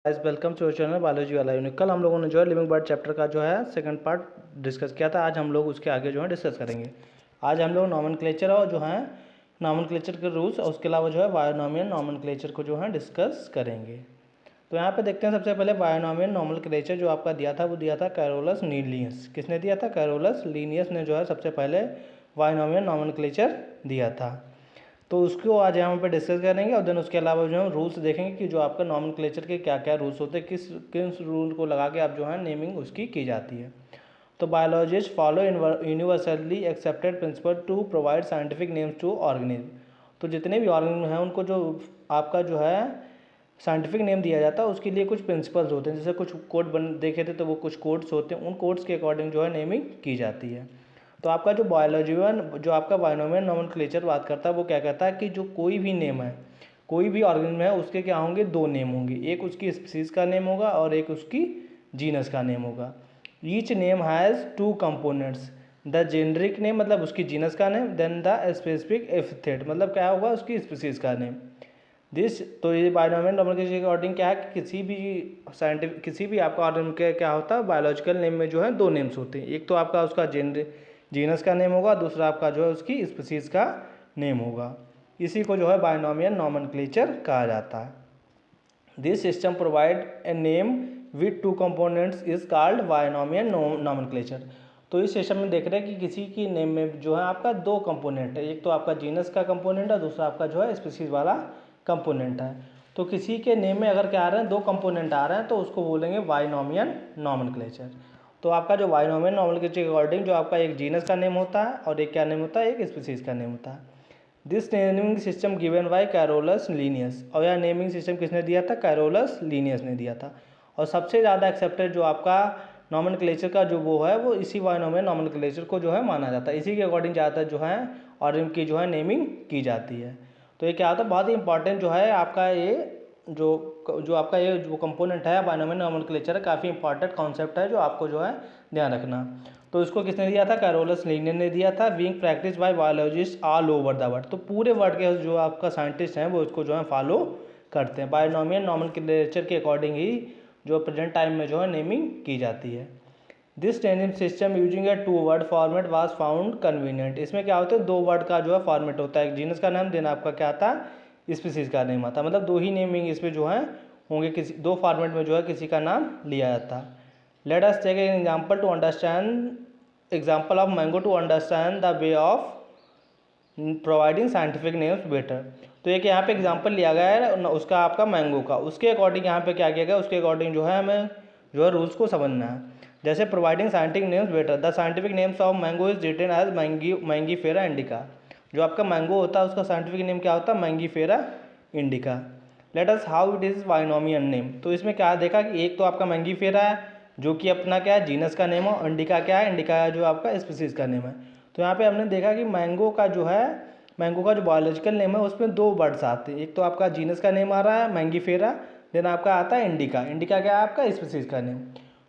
Guys welcome to channel biology वाला unit. कल हम लोगों ने जो है लिविंग बर्ड चैप्टर का जो है सेकंड पार्ट डिस्कस किया था। आज हम लोग उसके आगे जो है डिस्कस करेंगे। आज हम लोग नॉमेनक्लेचर और जो है नॉमेनक्लेचर के रूल्स और उसके अलावा जो है बायोनॉमियल नॉमेनक्लेचर को जो है डिस्कस करेंगे। तो यहाँ पे देखते हैं सबसे पहले बायोनॉमियल नॉमेनक्लेचर जो आपका दिया था वो दिया था कैरोलस लीनियस। किसने दिया था? कैरोलस लीनियस ने जो है सबसे पहले बायोनॉमियल नॉमेनक्लेचर दिया था। तो उसको आज यहाँ पे डिस्कस करेंगे और देन उसके अलावा जो है रूल्स देखेंगे कि जो आपका नॉमेनक्लेचर के क्या क्या रूल्स होते हैं, किस रूल को लगा के आप जो है नेमिंग उसकी की जाती है। तो biologist follow universally accepted principle to provide scientific names to organism. तो जितने भी ऑर्गेनिज्म हैं उनको जो आपका जो है साइंटिफिक नेम दिया जाता है उसके लिए कुछ प्रिंसिपल्स होते हैं। जैसे कुछ कोड देखे थे तो वो कुछ कोड्स होते हैं, उन कोड्स के अकॉर्डिंग जो है नेमिंग की जाती है। तो आपका जो बायोलॉजियन जो आपका बायोनॉमियल नॉमेनक्लेचर बात करता है वो क्या कहता है कि जो कोई भी नेम है, कोई भी ऑर्गेनिज्म है, उसके क्या होंगे? दो नेम होंगे। एक उसकी स्पीसीज का नेम होगा और एक उसकी जीनस का नेम होगा। Each name has two components, the generic name मतलब उसकी जीनस का name, then the specific epithet मतलब क्या होगा? उसकी स्पीसीज का नेम। तो ये बायोनॉमियल नॉमेनक्लेचर के अकॉर्डिंग क्या है कि किसी भी आपका ऑर्गेनिज्म के क्या होता है बायोलॉजिकल नेम में जो है दो नेम्स होते हैं। एक तो आपका उसका जीनस का नेम होगा, दूसरा आपका जो है उसकी स्पीसीज का नेम होगा। इसी को जो है बायोनॉमियल नॉमेनक्लेचर कहा जाता है। This system provide a name with two components is called binomial nomenclature. तो इस सिस्टम में देख रहे हैं कि किसी की नेम में जो है आपका दो कंपोनेंट है, एक तो आपका जीनस का कंपोनेंट है, दूसरा आपका जो है स्पीसीज वाला कंपोनेंट है। तो किसी के नेम में अगर क्या आ रहे हैं? दो कंपोनेंट आ रहे हैं तो उसको बोलेंगे बायोनॉमियल नॉमेनक्लेचर। तो आपका जो बायोनॉमियल नॉमेनक्लेचर के अकॉर्डिंग जो आपका एक जीनस का नेम होता है और एक क्या नेम होता है? एक स्पीसीज का नेम होता है। This naming system given by Carolus Linnaeus. और यह नेमिंग सिस्टम किसने दिया था? कैरोलस लीनियस ने दिया था। और सबसे ज़्यादा एक्सेप्टेड जो आपका नॉमेनक्लेचर का जो वो है वो इसी बायोनॉमियल नॉमेनक्लेचर को जो है माना जाता है। इसी के अकॉर्डिंग ज़्यादातर जो है और इनकी जो है नेमिंग की जाती है। तो ये क्या होता है? बहुत ही इंपॉर्टेंट जो है आपका ये जो आपका ये जो कंपोनेंट है बायोनॉमियल नॉमेनक्लेचर है, काफ़ी इंपॉर्टेंट कॉन्सेप्ट है जो आपको जो है ध्यान रखना। तो इसको किसने दिया था? कैरोलस लीनियस ने दिया था। Being practice by biologist all over the world. तो पूरे वर्ल्ड के जो आपका साइंटिस्ट हैं वो इसको जो है फॉलो करते हैं। बायोनॉमियल नॉमेनक्लेचर के अकॉर्डिंग ही जो प्रेजेंट टाइम में जो है नेमिंग की जाती है। This naming system using a two word format was found convenient. इसमें क्या होता है? दो वर्ड का जो है फॉर्मेट होता है, एक जीनस का नाम देना आपका क्या आता है? स्पीसीज का नेम आता है। मतलब दो ही नेमिंग इसमें जो है होंगे, किसी दो फॉर्मेट में जो है किसी का नाम लिया जाता है। Let us take an example to understand example of mango to understand the way of providing scientific names better. तो एक यहाँ पे एग्जांपल लिया गया है उसका आपका मैंगो का, उसके अकॉर्डिंग यहाँ पे क्या किया गया? उसके अकॉर्डिंग जो है हमें जो है रूल्स को समझना है। जैसे providing scientific names better, the scientific names of mango is written as Mangifera indica. जो आपका मैंगो होता है उसका साइंटिफिक नेम क्या होता है? Mangifera indica. Let us how it is binomial name. तो इसमें क्या देखा कि एक तो आपका मैंगीफेरा है जो कि अपना क्या है? जीनस का नेम है। इंडिका क्या है? इंडिका जो आपका स्पीसीज का नेम है। तो यहाँ पे हमने देखा कि मैंगो का जो बायोलॉजिकल नेम है उसमें दो वर्ड्स आते हैं। एक तो आपका जीनस का नेम आ रहा है मैंगीफेरा, देन आपका आता है इंडिका। इंडिका क्या है? आपका स्पीसीज का नेम।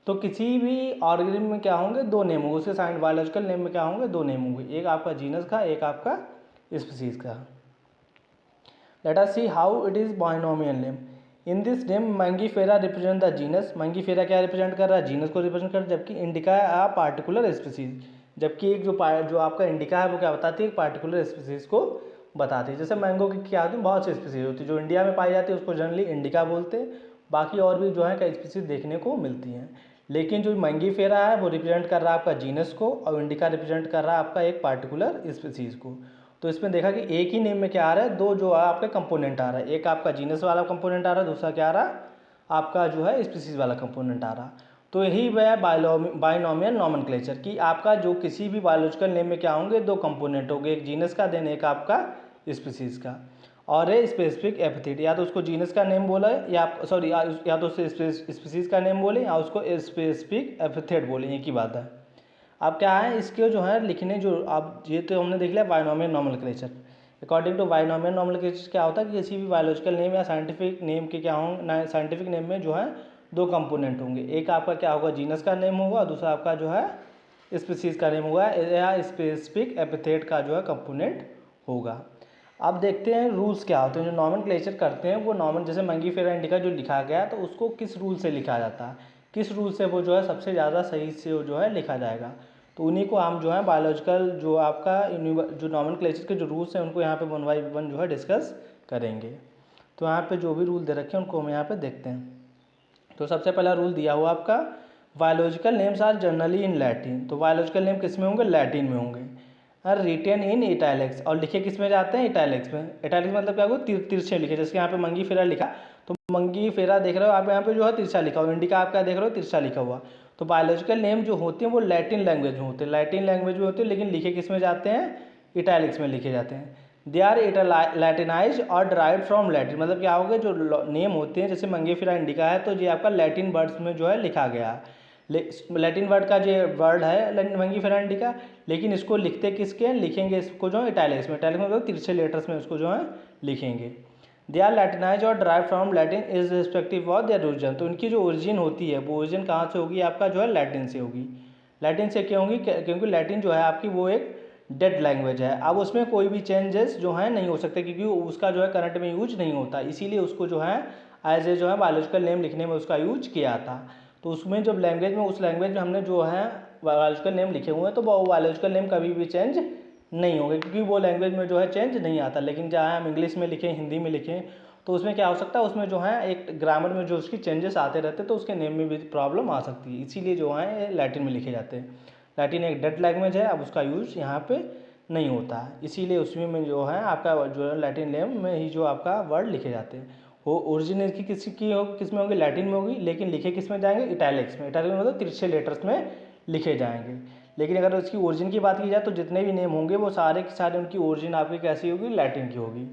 तो किसी भी ऑर्गेनिज्म में क्या होंगे? दो नेम होंगे। उसके साइंस बायोलॉजिकल नेम में क्या होंगे? दो नेम होंगे, एक आपका जीनस का, एक आपका स्पीसीज का। Let us see how it is binomial name. In this name Mangifera represent the genus. Mangifera क्या रिप्रेजेंट कर रहा है? जीनस को रिप्रेजेंट कर रहा है। जबकि इंडिका आ पार्टिकुलर स्पीसीज, जबकि एक जो आपका इंडिका है वो क्या बताती है? एक पार्टिकुलर स्पीसीज को बताती है। जैसे मैंगो की क्या होती है? बहुत सी स्पीसीज होती है। जो इंडिया में पाई जाती है उसको जनरली इंडिका बोलते हैं, बाकी और भी जो है कई स्पीसीज देखने को मिलती हैं। लेकिन जो मैंगीफेरा है वो रिप्रेजेंट कर रहा है आपका जीनस को और इंडिका रिप्रेजेंट कर रहा है आपका एक पार्टिकुलर स्पीसीज को। तो इसमें देखा कि एक ही नेम में क्या आ रहा है? दो जो है आपके कंपोनेंट आ रहा है, एक आपका जीनस वाला कंपोनेंट आ रहा है, दूसरा क्या आ रहा है? आपका जो है स्पीसीज वाला कंपोनेंट आ रहा है। तो यही है बायोनॉमियल नॉमेनक्लेचर कि आपका जो किसी भी बायोलॉजिकल नेम में क्या होंगे? दो कंपोनेंट होंगे, एक जीनस का देन एक आपका स्पीसीज का। और ये स्पेसिफिक एपिथेट, या तो उसको जीनस का नेम बोला या सॉरी या तो उससे स्पीसीज का नेम बोले या उसको स्पेसिफिक एपिथेट बोले, एक ही बात है। अब क्या है इसके जो है लिखने जो अब ये तो हमने देख लिया binomial nomenclature. According to binomial nomenclature क्या होता है कि किसी भी बायोलॉजिकल नेम या साइंटिफिक नेम के क्या होंगे? साइंटिफिक नेम में जो है दो कंपोनेंट होंगे, एक आपका क्या होगा? जीनस का नेम होगा, दूसरा आपका जो है स्पीसीज का नेम होगा या स्पेसिफिक एपिथेट का जो है कंपोनेंट होगा। अब देखते हैं रूल्स क्या होते हैं। जो नॉमेनक्लेचर करते हैं वो जैसे मंगीफेरा इंडिका जो लिखा गया तो उसको किस रूल से लिखा जाता है, किस रूल से वो जो है सबसे ज़्यादा सही से वो जो है लिखा जाएगा, तो उन्हीं को हम जो है बायोलॉजिकल जो आपका जो नॉमेनक्लेचर के जो रूल्स हैं उनको यहाँ पे वन बाई वन जो है डिस्कस करेंगे। तो यहाँ पे जो भी रूल दे रखे हैं उनको हम यहाँ पे देखते हैं। तो सबसे पहला रूल दिया हुआ आपका biological names are generally in Latin. तो बायोलॉजिकल नेम किस में होंगे, लैटिन में होंगे। और रिटेन इन इटैलिक्स, और लिखे किस में जाते हैं, इटैलिक्स में। इटैलिक्स मतलब क्या होगा, तिरछे लिखे, जैसे यहाँ पे मंगीफेरा लिखा तो मंगीफेरा देख रहे हो आप यहाँ पे जो है तिरछा लिखा हुआ, इंडिका आपका देख रहे हो तिरछा लिखा हुआ। तो बायोलॉजिकल नेम जो होते हैं वो लैटिन लैंग्वेज में होते हैं, लैटिन लैंग्वेज में होते हैं, लेकिन लिखे किस में जाते हैं, इटैलिक्स में लिखे जाते हैं। दे आर लैटिनाइज और डराइव फ्रॉम लैटिन, मतलब क्या होगा, जो नेम होते हैं जैसे मंगीफेरा इंडिका है तो ये आपका लैटिन वर्ड्स में जो है लिखा गया है, लैटिन वर्ड का जो वर्ड है मंगीफेरा इंडिका, लेकिन इसको लिखते किसके, लिखेंगे इसको जो है इटैलिक्स में, इटैलिक्स में मतलब तिरछे लेटर्स में उसको जो है लिखेंगे। दे आर लैटिनाइज और drive from Latin is respective of their origin. तो इनकी जो ओरिजिन होती है वो ओरिजिन कहाँ से होगी, आपका जो है लैटिन से होगी। लैटिन से क्यों होगी, क्योंकि लैटिन जो है आपकी वो एक डेड लैंग्वेज है, अब उसमें कोई भी चेंजेस जो है नहीं हो सकते, क्योंकि उसका जो है करंट में यूज नहीं होता, इसीलिए उसको जो है एज ए जो है बायोलॉजिकल नेम लिखने में उसका यूज किया था। तो उसमें जब लैंग्वेज में उस लैंग्वेज में हमने जो है बायोलॉजिकल नेम लिखे हुए हैं तो वो बायोलॉजिकल नेम कभी भी चेंज नहीं होंगे, क्योंकि वो लैंग्वेज में जो है चेंज नहीं आता। लेकिन जहाँ हम इंग्लिश में लिखें, हिंदी में लिखें, तो उसमें क्या हो सकता है, उसमें जो है एक ग्रामर में जो उसकी चेंजेस आते रहते हैं तो उसके नेम में भी प्रॉब्लम आ सकती है, इसीलिए जो है ये लैटिन में लिखे जाते हैं। लैटिन एक डेड लैंग्वेज है, अब उसका यूज यहाँ पे नहीं होता है, इसीलिए उसमें में जो है आपका जो लैटिन नेम में ही जो आपका वर्ड लिखे जाते हैं। वो ओरिजिन इसकी किसकी होगी, किस में होगी, लैटिन में होगी, लेकिन लिखे किस में जाएंगे, इटैलिक्स में। इटैलिक्स में मतलब तिरछे लेटर्स में लिखे जाएंगे। लेकिन अगर उसकी ओरिजिन की बात की जाए तो जितने भी नेम होंगे वो सारे के सारे उनकी ओरिजिन आपकी कैसी होगी, लैटिन की होगी।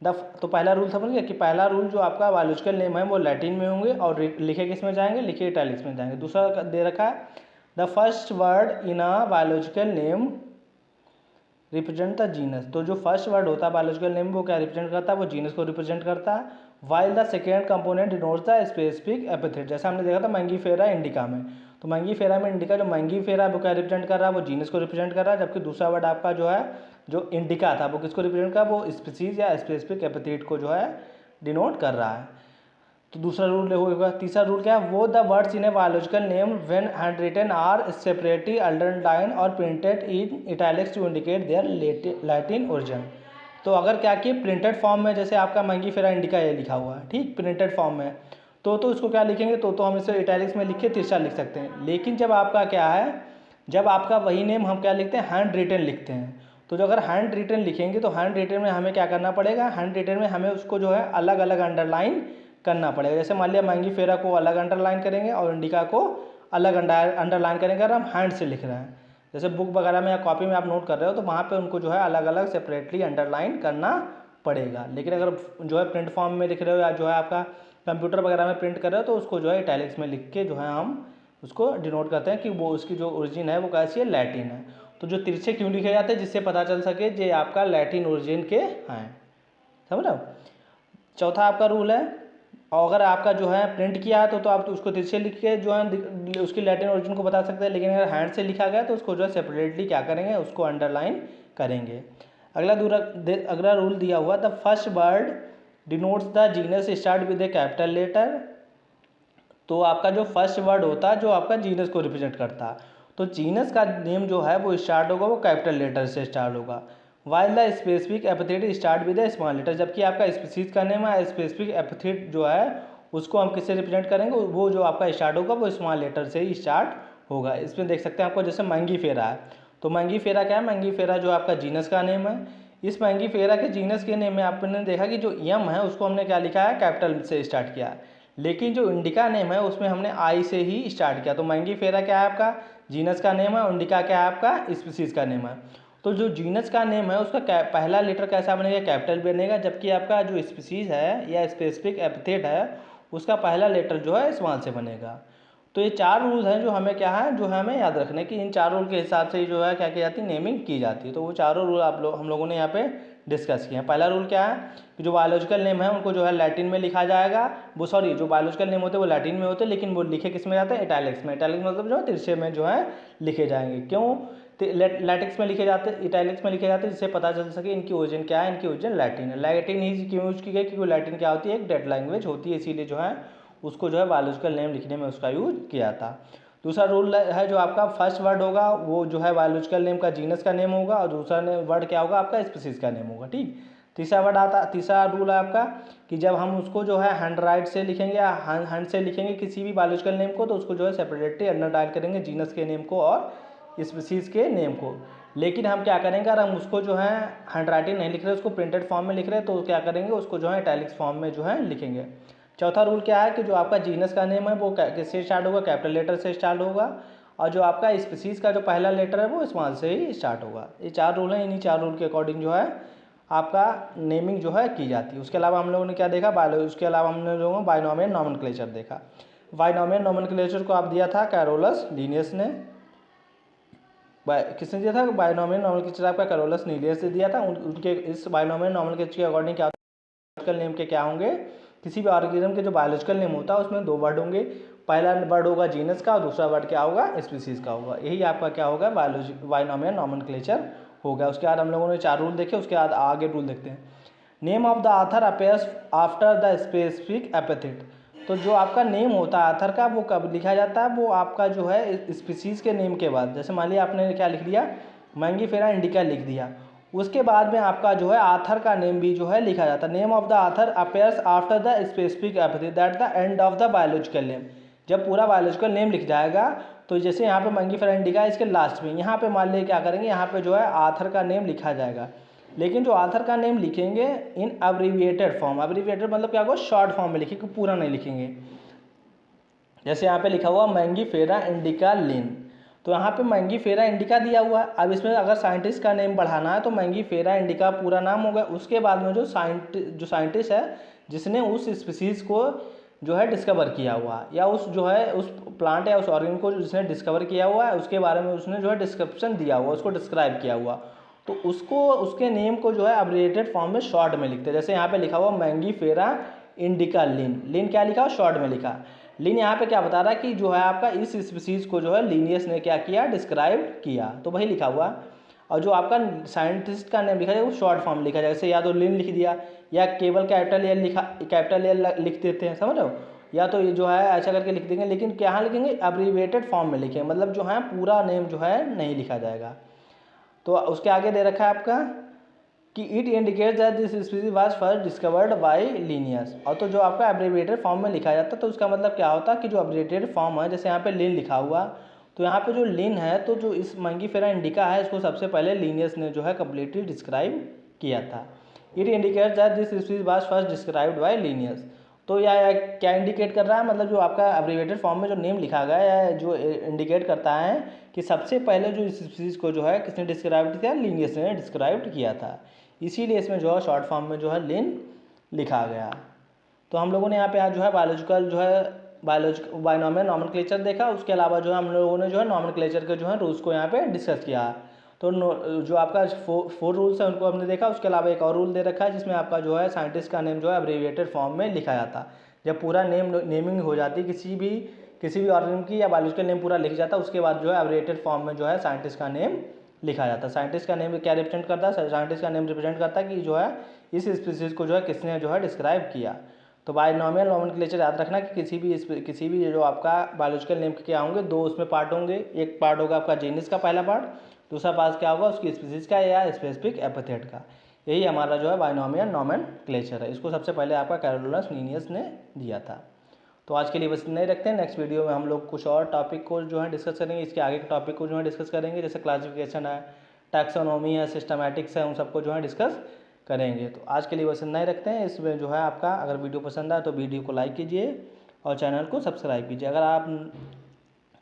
तो पहला रूल समझ गया कि पहला रूल जो आपका बायोलॉजिकल नेम है वो लैटिन में होंगे और लिखे किस में जाएंगे, लिखे इटैलिक्स में जाएंगे। दूसरा दे रखा है the first word in a biological name represent the genus. तो जो फर्स्ट वर्ड होता है बायोलॉजिकल नेम वो क्या रिप्रेजेंट करता है, वो जीनस को रिप्रेजेंट करता है। While the second component denotes the specific epithet, जैसा हमने देखा था मंगीफेरा इंडिका में। तो मंगीफेरा में इंडिका जो मंगीफेरा वो क्या रिप्रेजेंट कर रहा है, वो जीनस को रिप्रेजेंट कर रहा है, जबकि दूसरा वर्ड आपका जो है जो इंडिका था वो किसको रिप्रेजेंट कर रहा है, वो स्पीसीज या स्पेसिफिक एपिथेट को जो है डिनोट कर रहा है। तो दूसरा रूल होगा। तीसरा रूल क्या है, वो the words in a biological name when hand written are separately underlined और printed in italics to indicate their Latin origin. तो अगर क्या कि प्रिंटेड फॉर्म में, जैसे आपका मंगीफेरा इंडिका ये लिखा हुआ है, ठीक, प्रिंटेड फॉर्म में, तो उसको क्या लिखेंगे, तो हम इसे इटैलिक्स में लिख के तिरछा लिख सकते हैं। लेकिन जब आपका क्या है, जब आपका वही नेम हम क्या लिखते हैं, हैंड रिटन लिखते हैं। तो जो अगर हैंड रिटन लिखेंगे तो हैंड रिटन में हमें क्या करना पड़ेगा, हैंड रिटन में हमें उसको जो है अलग अलग अंडरलाइन करना पड़ेगा। जैसे मान लिया मंगीफेरा को अलग अंडरलाइन करेंगे और इंडिका को अलग अंडरलाइन करेंगे अगर हम हैंड से लिख रहे हैं। जैसे बुक वगैरह में या कॉपी में आप नोट कर रहे हो तो वहाँ पे उनको जो है अलग अलग सेपरेटली अंडरलाइन करना पड़ेगा। लेकिन अगर जो है प्रिंट फॉर्म में लिख रहे हो या जो है आपका कंप्यूटर वगैरह में प्रिंट कर रहे हो तो उसको जो है इटैलिक्स में लिख के जो है हम उसको डिनोट करते हैं कि वो उसकी जो ओरिजिन है वो कैसी है, लैटिन है। तो जो तिरछे क्यों लिखे जाते हैं, जिससे पता चल सके ये आपका लैटिन ओरिजिन के हैं, समझ रहे हो। चौथा आपका रूल है, और अगर आपका जो है प्रिंट किया है तो आप उसको तिरछे लिख के जो है उसकी लैटिन ओरिजिन को बता सकते हैं। लेकिन अगर हैंड से लिखा गया तो उसको जो है सेपरेटली क्या करेंगे, उसको अंडरलाइन करेंगे। अगला रूल दिया हुआ, the first word denotes the genus start with a capital letter. तो आपका जो फर्स्ट वर्ड होता है जो आपका जीनस को रिप्रेजेंट करता है, तो जीनस का नेम जो है वो स्टार्ट होगा, वो कैपिटल लेटर से स्टार्ट होगा। While the specific epithet start with a small letter, जबकि आपका स्पीसीज का नेम है, स्पेसिफिक एपिथेट जो है उसको हम किससे रिप्रेजेंट करेंगे, वो जो आपका स्टार्ट होगा वो स्मॉल लेटर से ही स्टार्ट होगा। इसमें देख सकते हैं आपको, जैसे मंगीफेरा है, तो मंगीफेरा क्या है, मंगीफेरा जो आपका जीनस का नेम है। इस मंगीफेरा के जीनस के नेम में आपने देखा कि जो यम है उसको हमने क्या लिखा है, कैपिटल से स्टार्ट किया है। लेकिन जो इंडिका नेम है उसमें हमने आई से ही स्टार्ट किया। तो मंगीफेरा क्या है आपका जीनस का नेम है, इंडिका क्या है आपका स्पीसीज का नेम है। तो जो जीनस का नेम है उसका पहला लेटर कैसा बनेगा, कैपिटल बनेगा, जबकि आपका जो स्पीसीज है या स्पेसिफिक एपिथेट है उसका पहला लेटर जो है स्मॉल से बनेगा। तो ये चार रूल्स हैं जो हमें क्या है, जो हमें याद रखने की, इन चार रूल के हिसाब से ही जो है क्या की जाती है, नेमिंग की जाती है। तो वो चारों रूल हम लोगों ने यहाँ पे डिस्कस किए हैं। पहला रूल क्या है कि जो बायोलॉजिकल नेम है उनको जो है लैटिन में लिखा जाएगा, वो सॉरी जो बायोलॉजिकल नेम होते हैं वो लैटिन में होते हैं, लेकिन वो लिखे किस में जाते हैं, इटैलिक्स में। इटैलिक्स मतलब जो है तिरछे में जो है लिखे जाएंगे। क्यों लैटिक्स में लिखे जाते, इटैलिक्स में लिखे जाते हैं, जिससे पता चल सके इनकी ओरिजिन क्या है, इनकी ओरिजिन लैटिन है। लैटिन ही क्यों यूज की गई, क्योंकि लैटिन क्या होती है, एक डेड लैंग्वेज होती है, इसीलिए जो है उसको जो है बायोलॉजिकल नेम लिखने में उसका यूज किया था। दूसरा रूल है जो आपका फर्स्ट वर्ड होगा वो जो है बायोलॉजिकल नेम का जीनस का नेम होगा, और दूसरा वर्ड क्या होगा आपका स्पीसीज का नेम होगा। ठीक, तीसरा रूल है आपका कि जब हम उसको जो है हैंड राइट से लिखेंगे या हैंड से लिखेंगे किसी भी बायोलॉजिकल नेम को, तो उसको जो है सेपरेटली अंडरलाइन करेंगे जीनस के नेम को और स्पीसीज के नेम को। लेकिन हम क्या करेंगे, अगर हम उसको जो है हैंड राइटिंग नहीं लिख रहे, उसको प्रिंटेड फॉर्म में लिख रहे हैं, तो क्या करेंगे उसको जो है इटैलिक्स फॉर्म में जो है लिखेंगे। चौथा रूल क्या है कि जो आपका जीनस का नेम है वो किससे स्टार्ट होगा, कैपिटल लेटर से स्टार्ट होगा, और जो आपका स्पीसीज का जो पहला लेटर है वो स्मॉल से ही स्टार्ट होगा। ये 4 रूल हैं, इन्हीं 4 रूल के अकॉर्डिंग जो है आपका नेमिंग जो है की जाती है। उसके अलावा हम लोगों ने क्या देखा, उसके अलावा हमने लोगों ने बाइनोमियल नोमेनक्लेचर देखा। बाइनोमियल नोमेनक्लेचर को आप दिया था कैरोलस लीनियस ने, किसने दिया था, बाइनोमियल नोमेनक्लेचर आपका कैरोलस लीनियस ने दिया था। उनके इस बाइनोमियल नोमेनक्लेचर के अकॉर्डिंग क्या बायोलॉजिकल नेम के क्या होंगे, किसी भी ऑर्गेनिज्म के जो बायोलॉजिकल नेम होता है उसमें 2 वर्ड होंगे, पहला वर्ड होगा जीनस का और दूसरा वर्ड क्या होगा, स्पीसीज का होगा। यही आपका क्या होगा, बाइनोमियल नोमेनक्लेचर हो गया। उसके बाद हम लोगों ने 4 रूल देखे, उसके बाद आगे रूल देखते हैं। Name of the author appears after the specific epithet. तो जो आपका नेम होता है ऑथर का वो कब लिखा जाता है, वो आपका जो है स्पीसीज के नेम के बाद। जैसे मान लिया आपने क्या लिख दिया, मैंगीफेरा इंडिका लिख दिया, उसके बाद में आपका जो है ऑथर का नेम भी जो है लिखा जाता है। Name of the author appears after the specific epithet that the end of the biological name. जब पूरा बायोलॉजिकल नेम लिख जाएगा, तो जैसे यहाँ पे मैंगीफेरा इंडिका इसके लास्ट में, यहाँ पे मान लिया क्या करेंगे, यहाँ पे जो है ऑथर का नेम लिखा जाएगा। लेकिन जो ऑथर का नेम लिखेंगे इन अब्रीविएटेड फॉर्म, अब्रीविएटेड मतलब क्या होगा, शॉर्ट फॉर्म में लिखेंगे, पूरा नहीं लिखेंगे। जैसे यहाँ पे लिखा हुआ मैंगीफेरा इंडिका लिन, तो यहाँ पे मैंगीफेरा इंडिका दिया हुआ है। अब इसमें अगर साइंटिस्ट का नेम बढ़ाना है तो मैंगीफेरा इंडिका पूरा नाम होगा। उसके बाद में जो साइंटिस्ट है जिसने उस स्पीसीज को जो है डिस्कवर किया हुआ, या उस जो है उस प्लांट या उस ऑर्गेनिज्म को जिसने डिस्कवर किया हुआ है उसके बारे में उसने जो है डिस्क्रिप्शन दिया हुआ, उसको डिस्क्राइब किया हुआ, तो उसको उसके नेम को जो है अब्रिविएटेड फॉर्म में शॉर्ट में लिखते हैं। जैसे यहाँ पे लिखा हुआ मैंगीफेरा इंडिका लिन, लिन क्या लिखा, शॉर्ट में लिखा। लिन यहाँ पे क्या बता रहा है कि जो है आपका इस स्पीसीज को जो है लीनियस ने क्या किया, डिस्क्राइब किया, तो वही लिखा हुआ। और जो आपका साइंटिस्ट का नेम लिखा जाए वो शॉर्ट फॉर्म लिखा जाए, जैसे या तो लिन लिख दिया या केवल कैपिटल एल लिखा, कैपिटल एल लिख देते हैं, समझ लो, या तो ये जो है ऐसा करके लिख देंगे। लेकिन क्या लिखेंगे, अब्रीविएटेड फॉर्म में लिखेंगे, मतलब जो है पूरा नेम जो है नहीं लिखा जाएगा। तो उसके आगे दे रखा है आपका कि it indicates that this species was first discovered by Linnaeus. और तो जो आपका एब्रीविएटेड फॉर्म में लिखा जाता है, तो उसका मतलब क्या होता है कि जो एब्रीविएटेड फॉर्म है, जैसे यहाँ पे लिन लिखा हुआ, तो यहाँ पे जो लिन है, तो जो इस मैंगीफेरा इंडिका है इसको सबसे पहले लिनियस ने जो है कम्प्लीटली डिस्क्राइब किया था। It indicates that this species was first described bye Linnaeus. तो या क्या इंडिकेट कर रहा है, मतलब जो आपका एब्रीविएटेड फॉर्म में जो नेम लिखा गया है जो इंडिकेट करता है कि सबसे पहले जो इस स्पीसीज को जो है किसने डिस्क्राइब किया, लिनियस ने डिस्क्राइब किया था। इसीलिए इसमें जो है शॉर्ट फॉर्म में जो है लिन लिखा गया। तो हम लोगों ने यहाँ पे आज जो है बायोलॉजिकल जो है बाइनोमियल नोमेनक्लेचर देखा। उसके अलावा जो है हम लोगों ने जो है नोमेनक्लेचर के जो है रूल्स को यहाँ पे डिस्कस किया। तो जो आपका 4 रूल्स है उनको हमने देखा। उसके अलावा एक और रूल दे रखा है जिसमें आपका जो है साइंटिस्ट का नेम जो है एब्रीविएटेड फॉर्म में लिखा जाता। जब पूरा नेमिंग हो जाती किसी भी ऑर्गेनिज्म की या बायोलॉजिकल नेम पूरा लिख जाता, उसके बाद जो है एब्रीविएटेड फॉर्म में जो है साइंटिस्ट का नेम लिखा जाता है। साइंटिस्ट का नेम क्या रिप्रेजेंट करता है, साइंटिस्ट का नेम रिप्रेजेंट करता है कि जो है इस स्पीसीज को जो है किसने जो है डिस्क्राइब किया। तो बाइनोमियल नोमेनक्लेचर याद रखना कि किसी भी जो आपका बायोलॉजिकल नेम के क्या होंगे, 2 उसमें पार्ट होंगे। एक पार्ट होगा आपका जीनस का पहला पार्ट, दूसरा पार्ट क्या होगा उसकी स्पीसीज का या स्पेसिफिक एपिथेट का। यही हमारा जो है बाइनोमियल नोमेनक्लेचर है। इसको सबसे पहले आपका कैरोलस लीनियस ने दिया था। तो आज के लिए बस नहीं रखते हैं। नेक्स्ट वीडियो में हम लोग कुछ और टॉपिक को जो है डिस्कस करेंगे, इसके आगे के टॉपिक को जो है डिस्कस करेंगे, जैसे क्लासिफिकेशन है, टैक्सोनॉमी है, सिस्टमैटिक्स है, उन सबको जो है डिस्कस करेंगे। तो आज के लिए बस नहीं रखते हैं। इसमें जो है आपका अगर वीडियो पसंद आए तो वीडियो को लाइक कीजिए और चैनल को सब्सक्राइब कीजिए।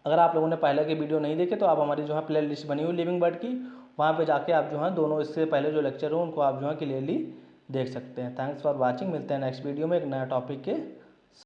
अगर आप लोगों ने पहले के वीडियो नहीं देखे तो आप हमारी जो है प्ले लिस्ट बनी हुई लिविंग बर्ड की, वहाँ पे जाके आप जो है दोनों इससे पहले जो लेक्चर हो उनको आप जो है क्लियरली देख सकते हैं। Thanks for watching. मिलते हैं नेक्स्ट वीडियो में एक नया टॉपिक के